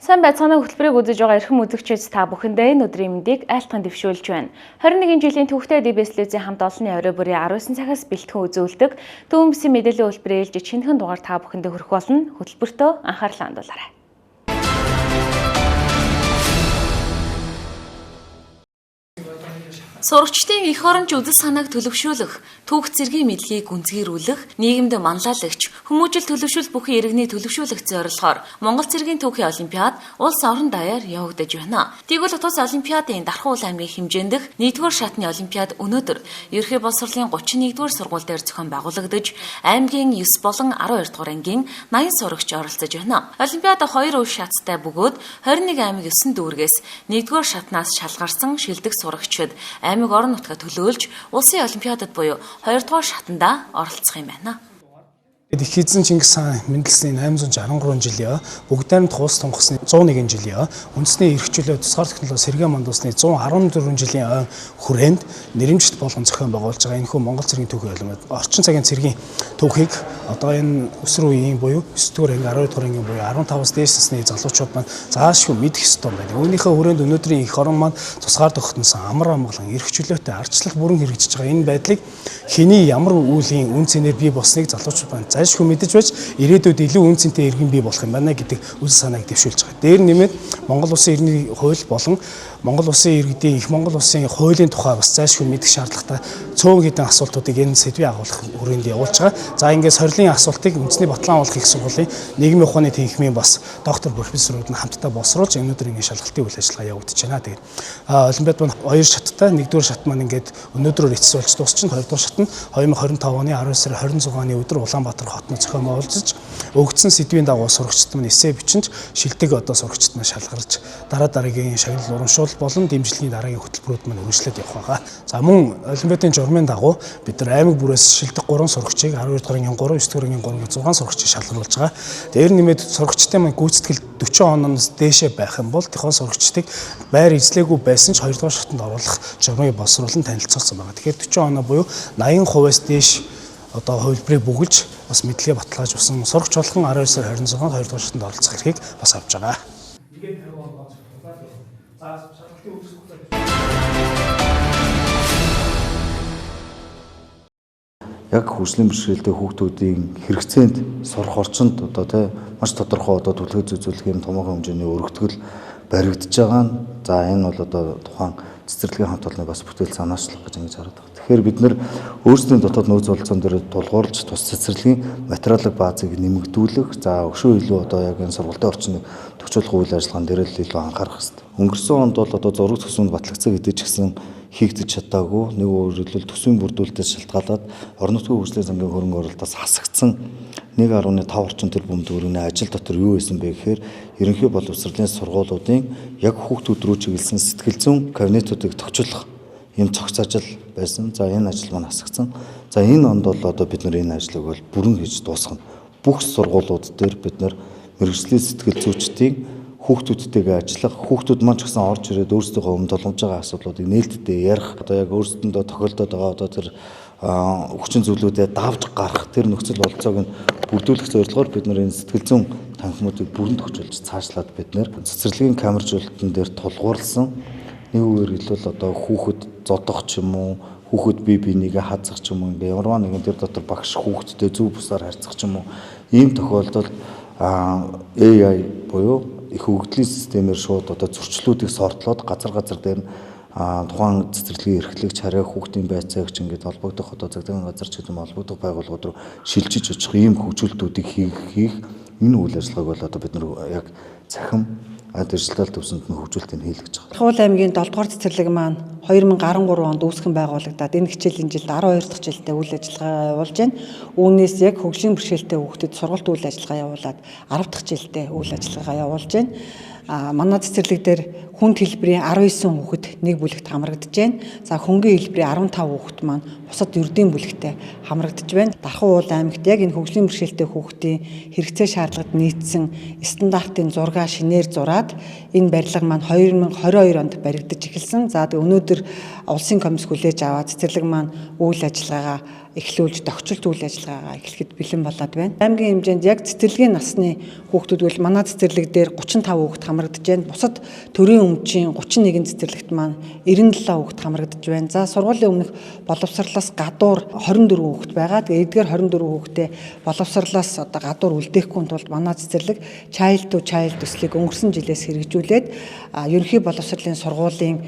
Сайн байцгаана хөтөлбөрийг үзэж байгаа эрхэм үзэгчид та бүхэндээ энэ өдрийн мэндийг айлтган дэвшүүлж байна. 21 жилийн төвхтэй ДБС телевизийн хамт олонний орой бүрийн 19 цагаас бэлтгэн үзүүлдэг Дүүмбэсийн мэдээллийн үйлбэрээр жижигхэн дугаар та бүхэндээ хүрэх болно. Хөтөлбөртөө анхаарлаа хандуулаарай. Сурагчдын эх оронч үзэл санааг төлөвшүүлэх, түүх цэргийн мэдлэгийг гүнзгийрүүлэх, нийгэмд манлайлагч, хүмүүжил төлөвшүүл бүхэн иргэний төлөвшүүлэх зорилгоор Монгол цэргийн түүхийн олимпиад улс орон даяар явагдаж байна. Тэгвэл утас олимпиадын Дархан Уул аймгийн хэмжээндх 1-р шатны олимпиад өнөөдөр Ерөнхий боловсролын 31-р сургууль дээр зохион байгуулагдаж, аймгийн 9 болон 12 дугаар ангийн 80 сурагч оролцож байна. Олимпиад 2 үе шаттай бөгөөд 21 аймаг 9 дүүргээс 1-р шатнаас шалгарсан шилдэг сурагчид аймаг орон нутгаа төлөөлж улсын олимпиадад буюу 2 дугаар шатанда оролцох юм байна. Их эзэн Чингис хаан мэндэлсний 863 жилийн бүгдээрн туус тунгасны 101 жилийн үндэсний эрхчлөө тусгаар технологи сэргээн мандусны 114 жилийн ой хүрээнд нэрэмжит болгон зохион байгуулж байгаа энэхүү Монгол цэргийн түүхийн олимпиад орчин цагийн цэргийн түүхийг одоо энэ өсвөр үеийн буюу 9-р анги 12 дугаар ангийн буюу 15-аас дээш насны залуучууд маань заашгүй мэдэх ёстой байна. Үүнийхээ хүрээнд өнөөдрийн эх орон маань тусгаар тогтносон амар амгалан эрхчлөөтэй ардчлал бүрэн хэрэгжиж байгаа энэ байдлыг хэний ямар үеийн үн цэнээр бий болсныг залуучууд маань зайлшгүй мэдэж байж ирээдүйд илүү үн цэнтэй иргэн бий болох юм байна гэдэг үзэл санааг дэвшүүлж байгаа. Дээр нэмээд Монгол Улсын иргэний хууль болон Монгол Улсын иргэдийн их Монгол Улсын хуулийн тухай бас зайлшгүй мэдэх шаардлагатай цөөн хэдэн асуултуудыг энэ сэдвийн агуулгах хүрээнд явуулж байгаа. За ингээд сорилын асуултыг үндэсний Батлан уулах их сургуулийн нийгмийн ухааны тэнхимийн бас доктор профессорууд нь хамтдаа боловсруулж өнөөдөр ингээд шалгалтын үйл ажиллагаа явагдаж байна. Тэгээд олимпиад маань 2 шаттай 1-р шат маань ингээд өнөөдрөөр эцэс болж дуусчихна. 2-р шат нь 2025 оны 19 сарын 26-ны өдөр Улаанбаатар хотод зохион байгуулж өгөгдсөн сэдвийн дагуу сурагчид маань эссе бичиж шилдэг одоо сурагчид маань шалгарч дараагийн шагнал урамшуул болон дэмжлэгийн дараагийн хөтөлбөрүүд маань үргэлжлээд явах байгаа. За мөн олимпиадын журмын дагуу бид нар аймаг бүрээс шилдэг 3 сурагчийг 12 дугаар ангийн 3, 9 дугаар ангийн 3 гэх 6 сурагчийг шалгаруулж байгаа. Дээр нэмээд сурагчдын маань гүйцэтгэл 40 оноос дээшээ байх юм бол тэхэн сурагчдыг байр эзлээгүй байсан ч 2 дугаар шатанд оруулах журмыг боловсруулан танилцуулсан байгаа. Тэгэхээр 40 оноо буюу 80%-аас дээш одоо хувилбарыг бүгэлж бас мэдлэгээ баталгааж усан сурагч болгон 19 сар 26-нд 2 дугаар шатанд оролцох эрхийг бас авч байгаа. Яг хөгжлийн бэрхшээлтэй хүүхдүүдийн хэрэгцээнд сурах орчинд одоо маш тодорхой одоо төлөв зүйцүүлэх юм томоохон хэмжээний өргөтгөл баригдаж байгаа нь за энэ бол одоо тухайн цэцэрлэгийн хамт олонны бас бүтээл санаачлах гэж ингэж хараад байна. Тэгэхээр бид нэр өөрсдийн дотоод нөөц болцоон дээр тулгуурлаж тус цэцэрлэгийн материалын баазыг нэмэгдүүлэх за өшөө илүү одоо яг энэ сургалтын орчныг төвчүүлэх үйл ажиллагаан дээр л илүү анхаарах хэрэгтэй. Өнгөрсөн онд бол одоо зураг төсвөнд батлагдсан гэдэг ч гэсэн хийгдэж чадаагүй нэг өөрөлдөл төсвийн бүрдүүлэлтээс шалтгаалаад орон нутгийн хөгжлийн замгийн хөрөнгө оруулалтаас хасагдсан 1.5 орчим тэрбум төгрөгийн ажил дотор юу байсан бэ гэхээр ерөнхий боловсролын сургуулиудын яг хүүхдүүд рүү чиглэсэн сэтгэл зүйн кабинетуудыг төвчлөх юм цогц ажил байсан. За энэ ажил маань хасагдсан. За энэ онд бол одоо бид нэр энэ ажлыг бол бүрэн хийж дуусгана. Бүх сургуулиуд дээр бид нэр мэргэжлийн сэтгэл зүйчдийн хүүхдүүдтэйгээ ажиллах, хүүхдүүд маань ч гэсэн орж ирээд өөрсдийнхөө өмнө толгомж байгаа асуудлуудыг нээлттэй ярих, одоо яг өөрсдөндөө тохиолдоод байгаа одоо тэр хүчин зүйлүүдэд давж гарах тэр нөхцөл болцоог нь бүрдүүлэх зорилгоор бид нар энэ сэтгэл зүйн танхимуудыг бүрэн тохижуулж цаашлаад бид нэр цэцэрлэгийн камержуулалтан дээр тулгуурласан нэг үгээр хэлбэл одоо хүүхэд зодох ч юм уу, хүүхэд бие бинийгээ хазах ч юм уу, ингээ ямарваа нэгэн тэр дотор багш хүүхэдтэй зөв бусаар харьцах ч юм уу, ийм тохиолдолд AI буюу их хөгжлийн системээр шууд одоо зөрчлүүдийг сортлоод газар дээр тухайн цэцэрлэгийн эрхлэгч хараа хүүхдийн байцаагч ингээд холбогдох одоо цагдаагийн газар ч гэдэг юм холбогдох байгууллагууд руу шилжиж очих ийм хөгжүүлэлтүүдийг хийх энэ үйл ажиллагааг бол одоо бид нар яг цахим дижитал төвсөнд нь хөгжүүлэлтийг хийлгэж байгаа. Дархан Уул аймгийн 7 дугаар цэцэрлэг маань 2013 онд үүсгэн байгуулагдаад энэ хичээлийн жилд 12 дахь жилдээ үйл ажиллагаа явуулж байна. Үүнээс яг хөгжлийн бэрхшээлтэй хүүхдэд сургалт үйл ажиллагаа явуулаад 10 дахь жилдээ үйл ажиллагаа явуулж байна. Манай цэцэрлэг дээр хүнд хэлбэрийн 19 хүүхэд нэг бүлэгт хамрагдаж байна. За хөнгөн хэлбэрийн 15 хүүхэд маань бусад ердийн бүлэгтээ хамрагдаж байна. Дархан Уул аймагт яг энэ хөгжлийн бэрхшээлтэй хүүхдийн хэрэгцээ шаардлагад нийцсэн стандартын зураг шинээр зураад энэ барилга маань 2022 онд баригдаж эхэлсэн. За өнөөдөр улсын комисс хүлээж аваад цэцэрлэг маань үйл ажиллагаагаа эхлүүлж дохижлт үйл ажиллагаагаа эхлэхэд бэлэн болоод байна. Аймгийн хэмжээнд яг цэцэрлэгийн насны хүүхдүүд бол манай цэцэрлэг дээр 35 хүүхэд хамрагдаж байна. Бусад төрийн өмчийн 31 цэцэрлэгт маань 97 хүүхэд хамрагдаж байна. За сургуулийн өмнөх боловсрлоос гадуур 24 хүүхэд байгаа. Тэгээ эдгээр 24 хүүхдээ боловсрлоос одоо гадуур үлдээхгүй тулд манай цэцэрлэг child to child төслийг өнгөрсөн жилээс хэрэгжүүлээд ерөнхий боловсролын сургуулийн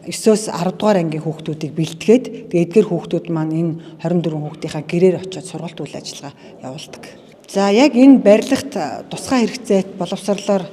9-өөс 10 дугаар ангийн хүүхдүүдийг бэлтгээд тэгээд эдгээр хүүхдүүд маань энэ 24 хүүхдийнхаа гэрээр очиод сургалт үйл ажиллагаа явуулдаг. За яг энэ барилгат тусгай хэрэгцээт боловсрлоор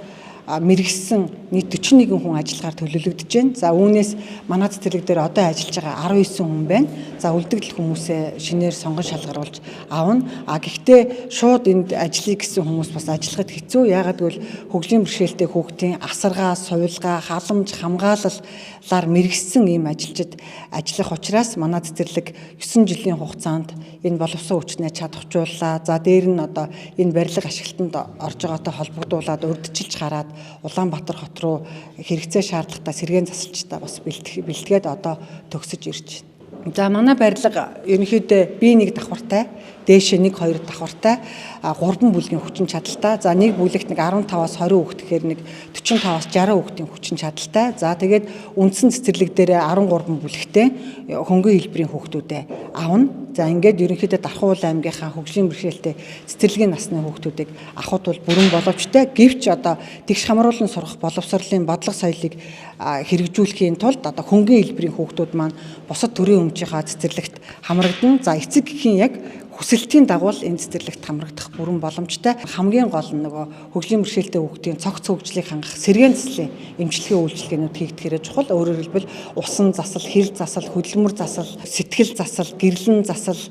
мэрэгсэн нийт 41 хүн ажиллагаар төлөвлөгдөж байна. За үүнээс манай цэцэрлэг дээр одоо ажиллаж байгаа 19 хүн байна. За үлдэгдэл хүмүүсээ шинээр сонгон шалгаруулж аавна. Гэхдээ шууд энд ажиллая гэсэн хүмүүс бас ажиллахад хэцүү. Яагаад гэвэл хөгжлийн бэрхшээлтэй хүүхдийн асаргаа, сувилгаа, халамж, хамгаалалаар мэрэгсэн ийм ажилчид ажиллах учраас манай цэцэрлэг 9 жилийн хугацаанд энэ боловсон хүчнээ чадваржууллаа. За дээр нь одоо энэ барилга ашиглалтанд орж байгаатай холбогдуулаад урьдчилж гараад Улаанбаатар хот руу хэрэгцээ шаардлагатай сэргээн засалчтай бас бэлтгээд одоо төгсөж ирж байна. За манай барилга ерөнхийдөө бие нэг давхартай, дээшээ 1-2 давхартай 3 бүлгийн хүчин чадалтай. За нэг бүлэгт нэг 15-аас 20 хүүхэд гэхээр нэг 45-аас 60 хүүхдийн хүчин чадалтай. За тэгээд үндсэн цэцэрлэг дээр 13 бүлэгтэй хөнгөн хэлбэрийн хүүхдүүдээ авна. За ингээд ерөнхийдөө Дархан аймгийнхаа хөгжлийн бэрхшээлтэй цэцэрлэгийн насны хүүхдүүдийг авахд бол бүрэн боломжтой. Гэвч одоо тэгш хамруулан сурах боловсролын бодлого соёлыг хэрэгжүүлэхийн тулд одоо хөнгөн хэлбэрийн хүүхдүүд маань бусад төрийн өмчийнхаа цэцэрлэгт хамрагдана. За эцэг гэхийн яг хүсэлтийн дагуу энэ цэцэрлэгт хамрагдах бүрэн боломжтой. Хамгийн гол нь нөгөө хөгжлийн бэрхшээлтэй хүүхдийн цогц хөгжлийг хангах сэргээн заслын эмчилгээ үйлчилгээнүүд хийгдэхээрээ чухал. Өөрөөр хэлбэл усан засал, хил засал, хөдөлмөр засал, сэтгэл засал, гэрлэн засал,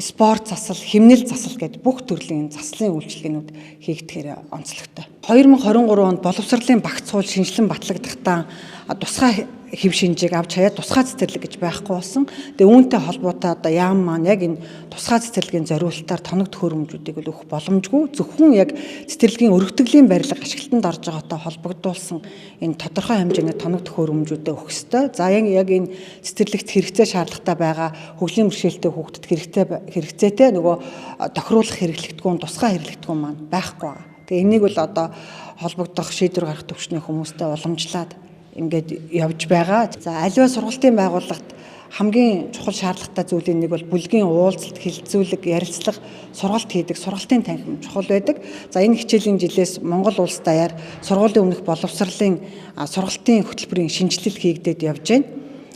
спорт засал, хэмнэл засал гэдэг бүх төрлийн заслын үйлчилгээнүүд хийгдэхээрээ онцлогтой. 2023 онд боловсролын багц суул шинжилэн батлагдахдаа тусгай хэв шинжийг авч хаяад тусгай цэцэрлэг гэж байхгүй болсон. Тэгээ үүнтэй холбоотой одоо яам маань яг энэ тусгай цэцэрлэгийн зориулалтаар тоног төхөөрөмжүүдийг өгөх боломжгүй. Зөвхөн яг цэцэрлэгийн өргөтгөлийн барилга ашиглалтанд орж байгаатай холбогдуулсан энэ тодорхой хэмжээний тоног төхөөрөмжүүдэд өгөх ёстой. За яг энэ цэцэрлэгт хэрэгцээ шаардлагатай байгаа хөгжлийн бэрхшээлтэй хүүхдэд хэрэгцээтэй нөгөө тохируулах хэрэглэгдэхүүн, тусгай хэрэглэгдэхүүн маань байхгүй байгаа. Тэгээ энийг бол одоо холбогдох шийдвэр гаргах төвчний хүмүүстэй уламжлаад ингээд явж байгаа. За аливаа сургалтын байгууллагт хамгийн чухал шаардлагатай зүйлийн нэг бол бүлгийн уулзалт, хилцүүлэг, ярилцлага, сургалт хийдэг, сургалтын танхим чухал байдаг. За энэ хичээлийн жилээс Монгол улс даяар сургуулийн өмнөх боловсролын сургалтын хөтөлбөрийн шинжилэл хийгдээд явж байна.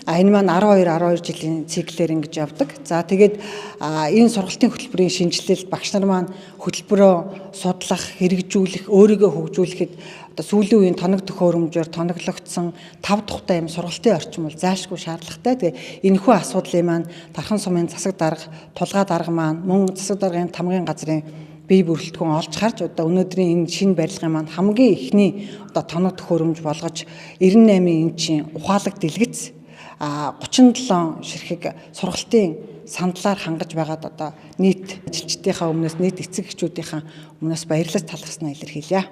Энэ маань 12 жилийн циклээр ингэж явдаг. За тэгээд энэ сургалтын хөтөлбөрийн шинжилэлд багш нар маань хөтөлбөрөө судлах, хэрэгжүүлэх, өөрийгөө хөгжүүлэхэд одоо сүүлийн үеийн тоног төхөөрөмжөөр тоноглогдсон 5 тухтай юм сургалтын орчин бол заашгүй шаардлагатай. Тэгээ энэхүү асуудлыг маань Дархан сумын засаг дарга, тулгай дарга маань мөн засаг даргын тамгын газрын бие бүрэлдэхүүн олж харж одоо өнөөдрийн энэ шинэ барилгын маань хамгийн ихний одоо тоног төхөөрөмж болгож 98 инчийн ухаалаг дэлгэц 37 ширхэг сургалтын сандлаар хангаж байгаад одоо нийт ажилчдынхаа өмнөөс нийт эцэг эхчүүдийнхаа өмнөөс баярлалт талархснаа илэрхийлье.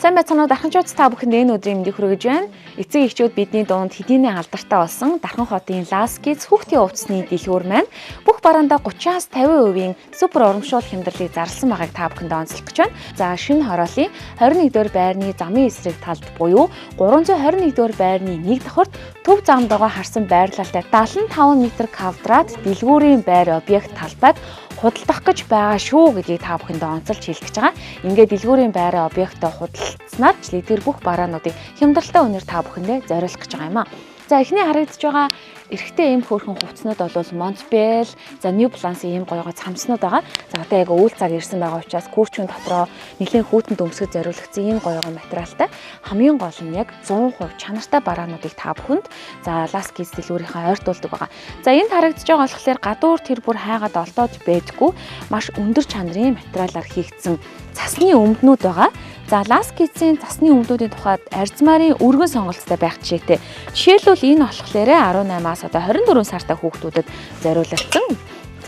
Сайн байцгаана уу Дарханчууд та бүхэнд энэ өдрийн мэндийг хүргэж байна. Эцэг эхчүүд бидний дунд хэдийнэ алдартай болсон Дархан хотын Ласкиз хүүхдийн увцсны дэлгүүр маань бүх бараандаа 30-аас 50% супер урамшуул хямдралыг зарласан байгааг та бүхэнд онцлох гэж байна. За шинэ хорооллын 21-р байрны замын эсрэг талд буюу 321-р байрны 1 давхарт төв замд байгаа харсан байрлалтай 75 м квадрат дэлгүүрийн байр объект талбайг худалдах гэж байгаа шүү гэдгийг та бүхэнд онцолж хэлэх гэж байгаа. Ингээд дэлгүүрийн байраа объектоо худалдсанаар ч эдгээр бүх бараануудыг хямдралтай үнээр та бүхэндээ зориулах гэж байгаа юм аа. За эхний харагдаж байгаа эрэгтэй ийм хөөрхөн хувцснууд бол Montbell, за New Balance ийм гоёгоо цамцнууд байгаа. За одоо яг үйл цаг ирсэн байгаа учраас күүрчүүн дотроо нэлээд хүүтэнд өмсгөж зориулагдсан ийм гоёгоо материалтай хамгийн гол нь яг 100% чанартай бараануудыг та бүхэнд за Laskis дэлгүүрийнхаа ойртуулдаг байгаа. За энд харагдаж байгаа болохоор гадуур тэр бүр хайгаад олдоод байдаггүй маш өндөр чанарын материалаар хийгдсэн цасны өмднүүд байгаа. За Laskis-ийн цасны өмднүүдийн тухайд арзмарын өргөн сонголттой байх жишээтэй. Жишээлбэл энэ болохоор 18-аас одоо 24 сартай хүүхдүүдэд зориулагдсан.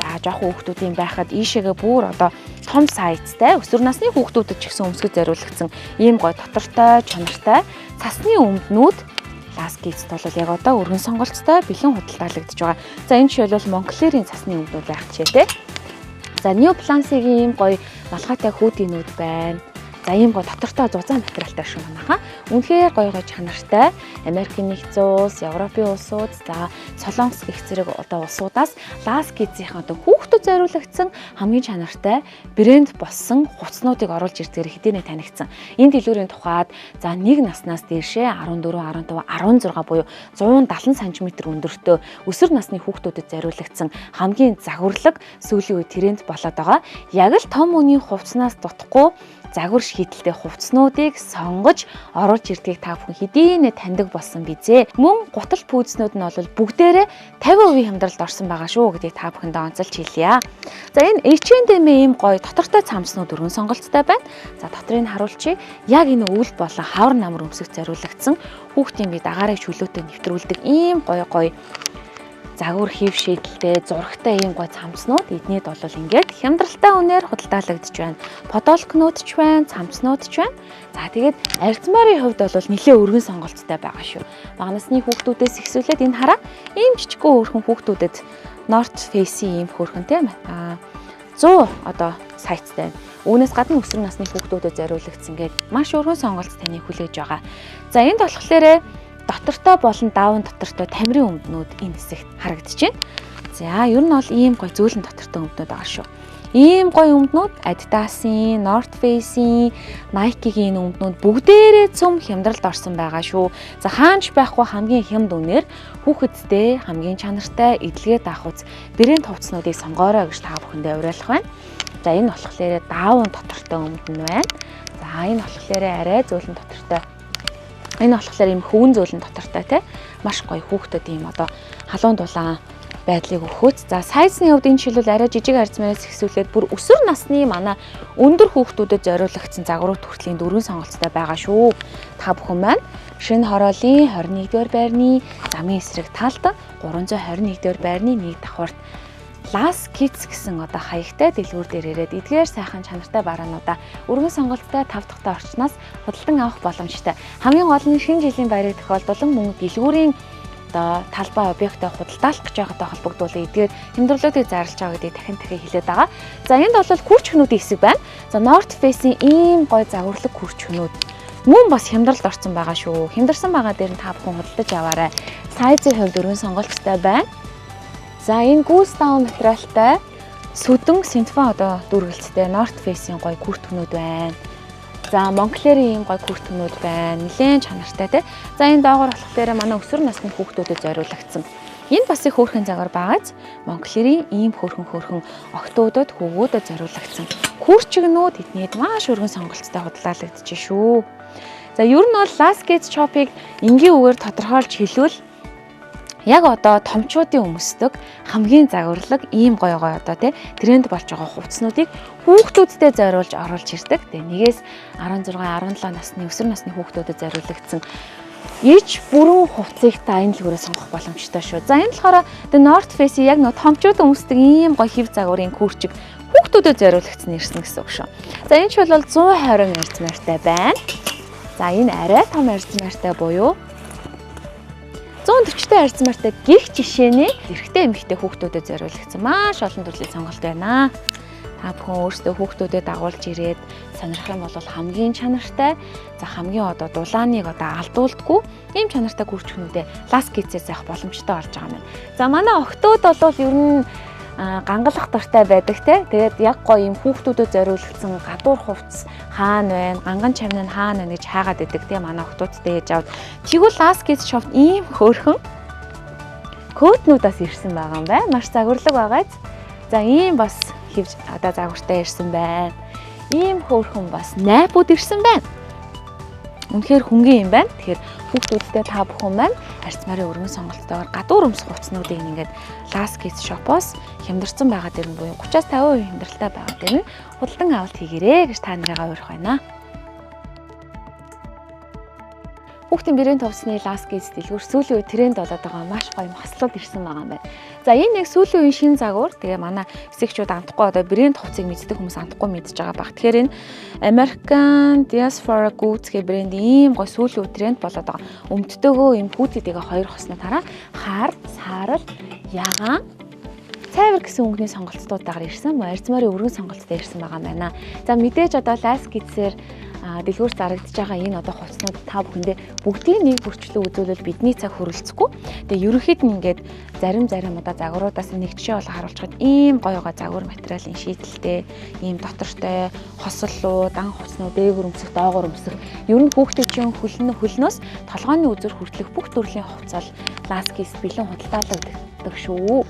За жоохон хүүхдүүдийн байхад ийшээгээ бүр одоо том сайзтай өсвөр насны хүүхдүүдэд ч гэсэн өмсгөж зориулагдсан ийм гоё дотортой чанартай цасны өмднүүд Last Kids бол яг одоо өргөн сонголцтой бэлэн худалдаалагдж байгаа. За энэ жишээл бол Moncler-ийн цасны өвдүүд байх ч те. За New Balance-ийн ийм гоё малгайтай хүүдийнүүд байна. За ийм гоё дотортой зузаан материалтай шүү манайхаа. Үнэхээр гоё чанартай Америкийн нэгдсэн улс, Европын улсууд, за Солонгос гэх зэрэг одоо улсуудаас Last Kids-ийн одоо хүүхдүүд зориулагдсан хамгийн чанартай брэнд болсон хувцснуудыг оруулж ирдгээр хэдийнэ танигдсан. Энэ дэлгүүрийн тухайд за нэг наснаас дээшээ 14, 15, 16 буюу 170 см өндөртөө өсвөр насны хүүхдүүдэд зориулагдсан хамгийн загварлаг сүүлийн үе тренд болоод байгаа. Яг л том үеийн хувцснаас дутхгүй загвар шийдэлтэй хувцснуудыг сонгож оруулж ирдгийг та бүхэн хэдийнэ таньдаг болсон бизээ. Мөн гутал пүүзнүүд нь бол бүгдээрээ 50% хямдралд орсон байгаа шүү гэдгийг та бүхэндээ онцолж хэлье. За энэ H&M ийм гоё дотортой цамцнууд өргөн сонголттой байна. За дотрыг харуулчих. Яг энэ өвөл болон хавар намар өмсөх зориулагдсан хүүхдийн бие дагаарыг чөлөөтэй нэвтрүүлдэг ийм гоё загвар хийв шийдэлтэй зурагтай ийм гой цамцнууд эднийд бол ингээд хямдралтай үнээр худалдаалагдж байна. Подолкнууд ч байна, цамцнууд ч байна. За тэгээд арзмарын хувьд бол нэлээ өргөн сонголттой байгаа шүү. Бага насны хүүхдүүдээс ихсүүлээд энэ хараа ийм жижигхэн өөрхөн хүүхдүүдэд North Face-ийн ийм хөөрхөн тийм 100 одоо сайттай. Үүнээс гадна өсвөр насны хүүхдүүдэд зориулагдсан гээд маш өргөн сонголт таныг хүлээж байгаа. За энд болохоор дотортой болон даавн дотортой тамирын өмднүүд энэ хэсэгт харагдаж байна. За ер нь бол ийм гоё зөөлөн дотортой өмднүүд байгаа шүү. Ийм гоё өмднүүд Adidas-ийн, North Face-ийн, Nike-ийн өмднүүд бүгдээрээ цөм хямдралд орсон байгаа шүү. За хаанч байхгүй хамгийн хямд үнээр хүүхэдтэй хамгийн чанартай эдлэгээ даахуц брэнд хувцснуудыг сонгоорой гэж та бүхэндээ уриалах байна. За энэ болохоор даавн дотортой өмдөн байна. За энэ болохоор арай зөөлөн дотортой. Энэ болохоор ийм хөвөн зөөлөн дотортой те маш гоё хүүхдэд ийм одоо халуун дулаан байдлыг өгөхөц. За сайзны хувьд энэ жишээлбэл арай жижиг арзмаас ихсүүлээд бүр өсвөр насны манай өндөр хүүхдүүдэд зориулагдсан загварууд хүртлийн дөрвөн сонголттой байгаа шүү. Та бүхэн маань шинэ хороолын 21-р байрны замын эсрэг талд 321-р байрны нэг давхарт Last Kids гэсэн одоо хаягтай дэлгүүр дээр ирээд эдгээр сайхан чанартай бараануудаа өргөн сонголттой 5 дахь орчноос худалдан авах боломжтой. Хамгийн гол нь шинэ жилийн баярыг тохиолдуулан мөн дэлгүүрийн одоо талбай объектыг худалдаалах гэж байгаатай холбогдуулан эдгээр хямдралуудыг зарлж байгаа гэдгийг дахин хэлээд байгаа. За энд бол күрч хөнүүдийн хэсэг байна. За North Face-ийн ийм гоё загварлаг күрч хөнүүд мөн бас хямдралд орсон байгаа шүү. Хямдарсан байгаа дээр нь та бүхэн худалдаж аваарай. Сайзын хувьд өргөн сонголттой байна. За энэ Goose Down материалтай сүдэн синтефон одоо дүргэлцтэй North Face-ийн гоё күрт хөнүүд байна. За Moncler-ийн ийм гоё күрт хөнүүд байна. Нилээн чанартай тий. За энэ доогоор болохоор манай өсвөр насны хүүхдүүдэд зориулагдсан. Энэ бас их хөөрхөн загвар багаз Moncler-ийн ийм хөөрхөн охтуудад хөвгүүдэд зориулагдсан. Күрчгнүүд эднийд маш өргөн сонголттой худалдаалагдаж шүү. За ер нь бол Last Kids shop-ыг энгийн үгээр тодорхойлж хэлвэл яг одоо томчуудын өмсдөг хамгийн загварлаг ийм гоё одоо тий тренд болж байгаа хувцснуудыг хүүхдүүдтэй зориулж оруулж ирдэг. Тэгээ нэгээс 16, 17 насны өсвөр насны хүүхдүүдэд зориулагдсан ич бүрэн хувцсыг та энэ дэлгүүрээ сонгох боломжтой шүү. За энэ болохоор The North Face яг нэг томчууд өмсдөг ийм гоё хэв загварын күрчиг хүүхдүүдэд зориулагдсан ирсэн гэсэн үг шүү. За энэ ч бол 120 арзмаартай байна. За энэ арай том арзмаартай буюу 140-тэй арзмаартай гих жишээний эрэгтэй эмэгтэй хүүхдүүдэд зориулагдсан маш олон төрлийн сонголт байна. Та бүхэн өөрсдөө хүүхдүүдэд дагуулж ирээд сонирх юм бол хамгийн чанартай, за хамгийн одоо дулааныг одоо алдуулдаггүй ийм чанартай күрчгнүүдээ Last Kids-ээс авах боломжтой болж байгаа юм. За манай охтууд бол ер нь гангалах дуртай байдаг те. Тэгээд яг гоё юм хүүхдүүдэд зориулагдсан гадуур хувцс хаана байна, ганган чамны нь хаана байна гэж хайгаад идэг те. Манай охтуудтай ээж аваад тэгвэл Last Kids shop ийм хөөрхөн коотнуудаас ирсэн байгаа юм байна. Маш загварлаг байгааз. За ийм бас хивж одоо загвартай ирсэн байна. Ийм хөөрхөн бас найпууд ирсэн байна. Үнэхээр хөнгөн юм байна. Тэгэхээр хүүхдүүдтэй та бүхэн маань арцмарын өргөн сонголттойгоор гадуур өмсөх хувцснуудыг ингээд Last Kids shop-оос хямдарсан байгаа дэр нь буюу 30-50% хямдралтай байгаа дэр нь худалдан авалт хийгээрэй гэж та нарыгаа уриалах байна. Хүүхдийн брэнд хувцсны Last Kids дэлгүүр сүүлийн үе тренд болоод байгаа маш гоё маслууд ирсэн байгаа юм байна. За энэ нэг сүүлийн үеийн шин загвар. Тэгээ манай эсэгчүүд амтахгүй одоо брэнд хувцсыг мэддэг хүмүүс амтахгүй мэдж байгаа баг. Тэгэхээр энэ American Diaspora Goods гэх брендийн ийм гой сүүлийн үе тренд болоод байгаа. Өмддөгөө ийм хүүтэйгээ хоёр хоснотаараа хаар, саарал, ягаан, цайвар гэсэн өнгөний сонголцоотойгоор ирсэн. Арьс морийн өргөн сонголцтой ирсэн байгаа юм байна. За мэдээж одоо Last Kids-ээр дэлгүүр зарагдж байгаа энэ одоо хувцснууд та бүхэндээ бүгдийг нэг бүрчлэн үзүүлэл бидний цаг хөрөлцөхгүй. Тэгээ ерөнхийд нь ингээд зарим одоо загваруудаас нэг жишээ бол харуулчихад ийм гоёгоо загвар материалын шийдэлтэй, ийм дотортой хослолуу, дан хувцснууд, дээгүүр өмсөх, доогуур өмсөх. Ер нь хүүхдийн чинь хөлнөөс толгойн үзүр хүртэлх бүх төрлийн хувцал Last Kids бэлэн худалдаалагддаг шүү.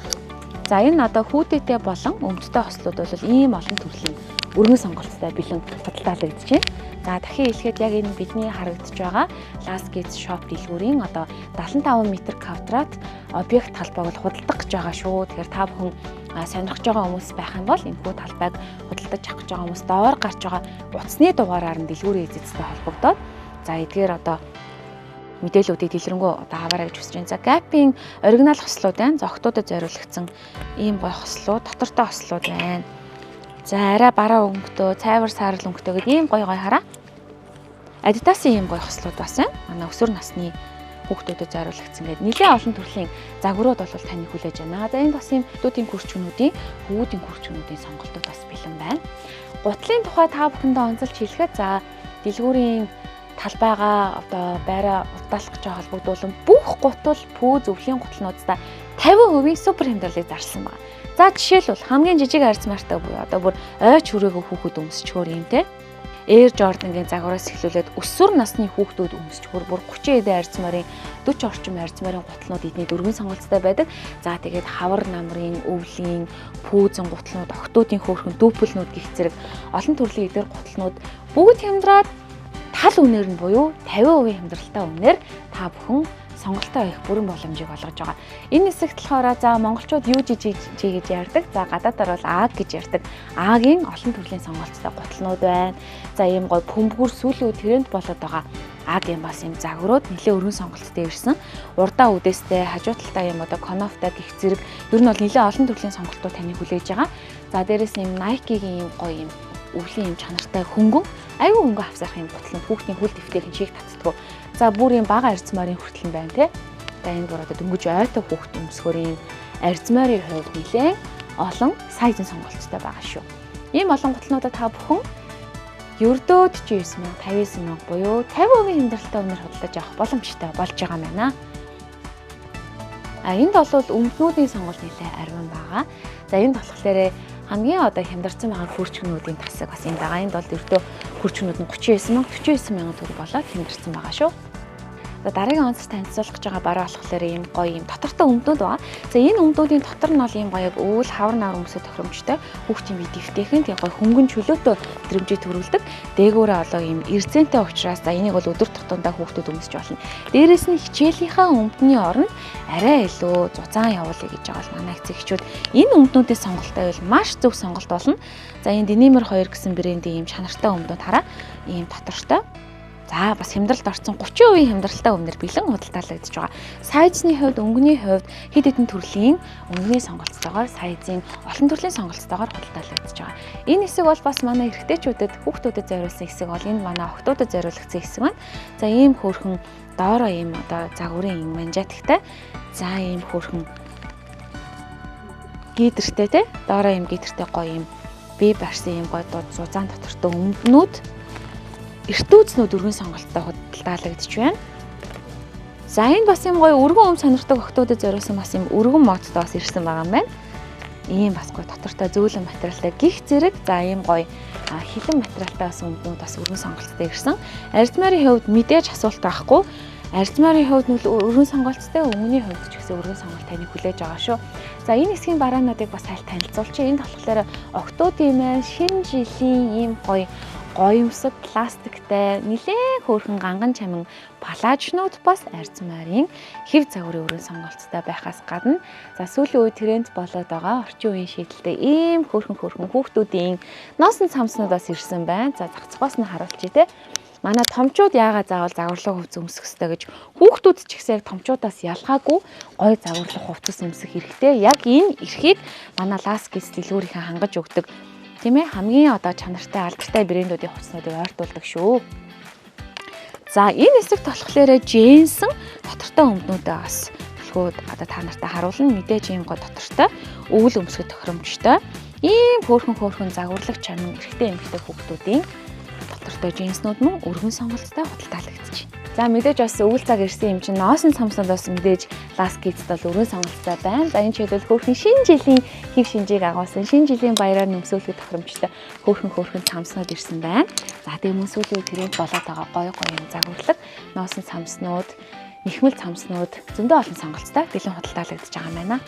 За энэ одоо хүүтэйтэй болон өмдтэй хослууд бол ийм олон төрлийн өргөн сонголттой бэлэн худалдаалагдаж байна. За дахин хэлэхэд яг энэ бидний харагдаж байгаа Last Kids shop дэлгүүрийн одоо 75 м квадрат объект талбайг бол худалдах гэж байгаа шүү. Тэгэхээр та бүхэн сонирхож байгаа хүмүүс байх юм бол энэ хүү талбайг худалдаж авах гэж байгаа хүмүүс доор гарч байгаа утасны дугаараар нь дэлгүүрийн эзэцтэй холбогдоод за эдгээр одоо мэдээллүүдийг дэлгэрэнгүй одоо аваарай гэж хүсэж байна. За Gap-ийн оригинал хослууд байна. Зогтуудад зориулагдсан ийм гой хослууд, дотортой хослууд байна. За арай бараа өнгөтэй, цайвар саарал өнгөтэй гэдэг ийм гой хараа. Adidas-ийн ийм гой хослууд бас байна. Манай өсвөр насны хүүхдүүдэд зориулагдсан гэдэг нэлээд олон төрлийн загварууд бол таныг хүлээж байна. За энэ бас ийм дүүдийн хүрчгнүүдийн, хөвгүүдийн хүрчгнүүдийн сонголтууд бас бэлэн байна. Гутлын тухай та бүхэндээ онцолж хэлэхэд за дэлгүүрийн талбайгаа одоо байраа урдаалах гэж холбогдуулан бүх гутал, пүү, зөвлийн гутлнуудаа 50% супер хямдралыг зарсан байна. За жишээлбэл хамгийн жижиг арьс мартай буюу одоо бүр ойч хүрээгүй хүүхэд өмсчхөр юм те. Air Jordan-гийн загвараас эхлүүлээд өсвөр насны хүүхдүүд өмсчхөр бүр 30 эдэн арьс морийн 40 орчим арьс морийн гутлнууд эдний дөрвөн сонголттой байдаг. За тэгээд хавар намрын, өвлийн, пүүзэн гутлнууд, октоодын хөөрхөн дүүпэлнүүд гих зэрэг олон төрлийн эдгээр гутлнууд бүгд хямдраад тал үнээр нь буюу 50% хямдралтай үнээр та бүхэн сонголтоо хийх бүрэн боломжийг олгож байгаа. Энэ хэсэгт болохоор за монголчууд UGG гэж ярьдаг. За гадаадаар бол AG гэж ярьдаг. AG-ийн олон төрлийн сонголттой гутлнууд байна. За ийм гой бөмбөр сүүлийн үед тренд болоод байгаа. AG-ийн бас ийм загварууд нэлээд өргөн сонголттой ирсэн. Урдаа үдээстэй, хажуу талтай ийм одоо конофтай гих зэрэг ер нь бол нэлээд олон төрлийн сонголтууд таныг хүлээж байгаа. За дээрэс нь ийм Nike-гийн ийм гой ийм өвлийн юм чанартай хөнгөн аюу хөнгө авсах юм гутлан хүүхдийн хөл дэвтэйхэн чиг татдаг. За бүр юм бага арьс морийн хүртэл байна те. За энэ бүр одоо дөнгөж ойтой хүүхд өмсгөр юм арьс морийн хувьд нэлээд олон сайзын сонголттой байгаа шүү. Ийм олон гутлнуудаа та бүхэн ердөө 49,000 59,000 буюу 50% хямдралтай үнээр худалдаж авах боломжтой болж байгаа юм байна. Энд бол өмднүүдийн сонголт нэлээд арвин байгаа. За энд болохоор хамгийн одоо хямдарсан байгаа хүрчгнүүдийн тасаг бас энэ байгаа. Энд бол ердөө хүрчгнүүд нь 39,000 төгрөг болоод хямдарсан байгаа шүү. За дараагийн онцлог танилцуулах гэж байгаа бараа болохоор ийм гоё ийм дотортой өмднүүд байгаа. За энэ өмднүүдийн дотор нь бол ийм гоё яг өвөл хавар навар өмсөх тохиромжтой хүүхдийн бие дэвтэйхэн тийм гоё хөнгөн чөлөөтэй мэдрэмжийг төрүүлдэг. Дээгүүрээ олоо ийм эрзэнтэй учраас за энийг бол өдөр тутамдаа хүүхдүүд өмсөж болно. Дээрээс нь хичээлийнхаа өмдний оронд арай илүү зузаан явуулъя гэж байгаа бол манай эцэгчүүд энэ өмднүүдийн сонголт байвал маш зөв сонголт болно. За энэ Denimer 2 гэсэн брендийн ийм чанартай өмднүүд хараа ийм дотортой. За бас хямдралд орсон 30% хямдралтай өмнөр бэлэн худалдаалагдж байгаа. Сайзны хувьд, өнгөний хувьд хэд хэдэн төрлийн өнгөний сонголцоогоор сайзын олон төрлийн сонголцоогоор худалдаалагдж байгаа. Энэ хэсэг бол бас манай эрэгтэйчүүдэд, хүүхдүүдэд зориулсан хэсэг бол энэ манай охтуудад зориулагдсан хэсэг байна. За ийм хөөрхөн доороо ийм одоо загварын манжаатагтай. За ийм хөөрхөн гидэртэй те. Доороо ийм гидэртэй гоё ийм бие барьсан ийм гоё зузаан дотортой өмднүүд эртүүцнүүд өргөн сонголттой худалдаалагдж байна. За энэ бас юм гоё өргөн сонирхдаг охтуудад зориулсан бас юм өргөн модтой бас ирсэн байгаа юм байна. Ийм бас гоё дотортой зөөлөн материалтай гих зэрэг за ийм гоё хилэн материалтай бас өмднүүд бас өргөн сонголттой ирсэн. Арьсмарын хувьд мэдээж асуулт байхгүй. Арьсмарын хувьд нь өргөн сонголттой, өнгөний хувьд ч гэсэн өргөн сонголт таныг хүлээж байгаа шүү. За энэ хэсгийн бараануудыг бас аль танилцуулчих. Энд болохоор октоодын маань шинэ жилийн ийм гоё гоёмсог пластиктай нэлээд хөөрхөн ганган чамин палажнууд бас арьс морийн хэв загварын өргөн сонголттой байхаас гадна за сүүлийн үе тренд болоод байгаа орчин үеийн шийдэлтэй ийм хөөрхөн хүүхдүүдийн носон цамцнууд бас ирсэн байна. За зах зугаас нь харуулчих те. манай томчууд яагаад заавал загварлаг хувцас өмсөх ёстой гэж хүүхдүүд ч ихсээ томчуудаас ялгаагүй гоё загварлаг хувцас өмсөх хэрэгтэй. Яг энэ эрхийг манай Last Kids дэлгүүрийнхэн хангаж өгдөг. Тийм ээ, хамгийн одоо чанартай алдартай брэндүүдийн хувцснуудыг ойртуулдаг шүү. За энэ хэсэгт болохоор Jensen дотортой өмднүүдээ бас төлхөөд одоо та нартай харуулна. Мэдээж ийм гоо дотортой өвөл өмсгөх тохиромжтой. Ийм хөөрхөн загварлаг чанар эрэгтэй эмэгтэй хүүхдүүдийн дотортой Jensen-ууд мөн өргөн сонголттой худалдаалагдчих. За мэдээж бас өвөл цаг ирсэн юм чинь ноосон цамцнуудаас мэдээж Last Kids бол өргөн сонголттой байна. За энэ жишээлбэл хөөрхөн шинэ жилийн хэв шинжийг агуулсан шинэ жилийн баяраар нөмсөөлөх тохиромжтой хөөрхөн цамцнууд ирсэн байна. За тэгээ мөн сүүлийн тренд болоод байгаа гоё загварлаг ноосон цамцнууд, нэхмэл цамцнууд зөндөө олон сонголттой бэлэн худалдаалагдаж байгаа юм байна.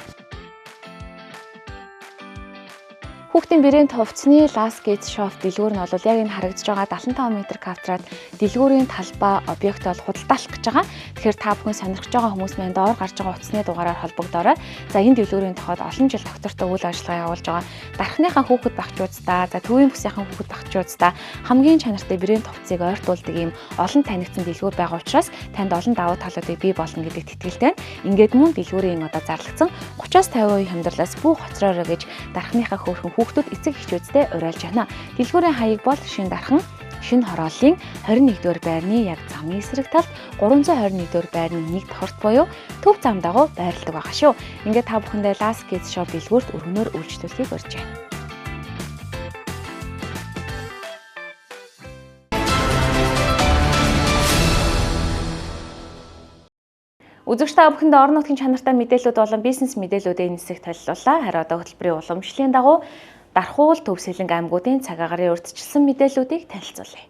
Хүүхдийн брэнд хувцсны Last Kids Shop дэлгүүр нь бол яг энэ харагдаж байгаа 75 м квадрат дэлгүүрийн талбай объект бол худалдаалах гэж байгаа. Тэгэхээр та бүхэн сонирхож байгаа хүмүүс маань доор гарч байгаа утасны дугаараар холбогдоорой. За энэ дэлгүүрийн тухайд олон жил доктортой үйл ажиллагаа явуулж байгаа дархныхаа хүүхэд багчуудаа, за төвийн бүсийнхэн хүүхэд багчуудаа хамгийн чанартай брэнд хувцсыг ойртуулдаг ийм олон танигдсан дэлгүүр байгаа учраас танд олон давуу талуудыг бий болно гэдэгт итгэлтэй. Ингээд мөн дэлгүүрийн одоо зарлагдсан 30-50% хямдралаас бүх хоцроорой гэж дархныхаа хөөрхөн хүүхдүүд эцэг эхчүүдтэй уриалж байна. Дэлгүүрийн хаяг бол шинэ дархан, шинэ хорооллын 21-р байрны яг замын эсрэг талд 321-р байрны 1 давхарт буюу төв зам дагуу байрладаг байгаа шүү. Ингээд та бүхэндээ Last Kids Shop дэлгүүрт өргөнөөр үйлчлүүлэхийг урьж байна. Үзэгч та бүхэндээ орон нутгийн чанартай мэдээлэлүүд болон бизнес мэдээллүүдийн нисэх толилуулаа. Харин одоо хөтөлбөрийн уламжлалын дагуу Дархуул, Төв Сэлэнг аймагуудын цаг агарын урьдчилсан мэдээллүүдийг танилцуулъя.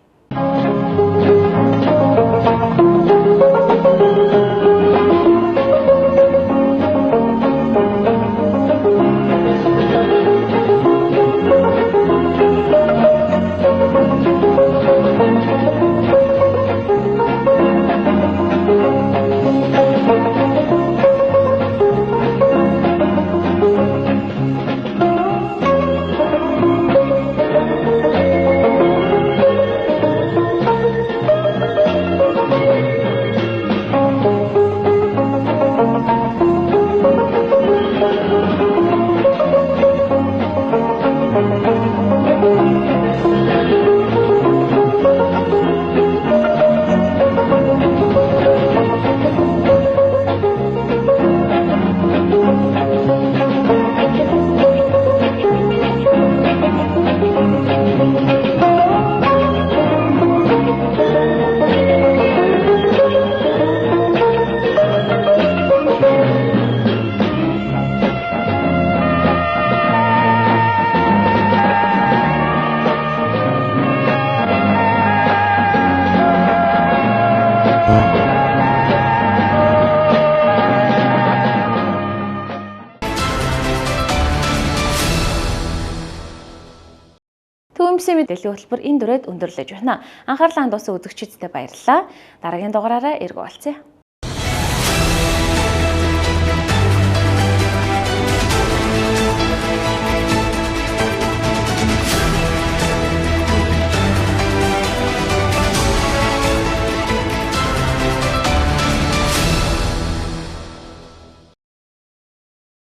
Төвөмсийн мэдээллийн хөтөлбөр энэ дүрээд өндөрлөж байна. Анхаарлаа хандуулсан үзэгчдэд баярлалаа. Дараагийн дугаараараа эргүүлцгээе.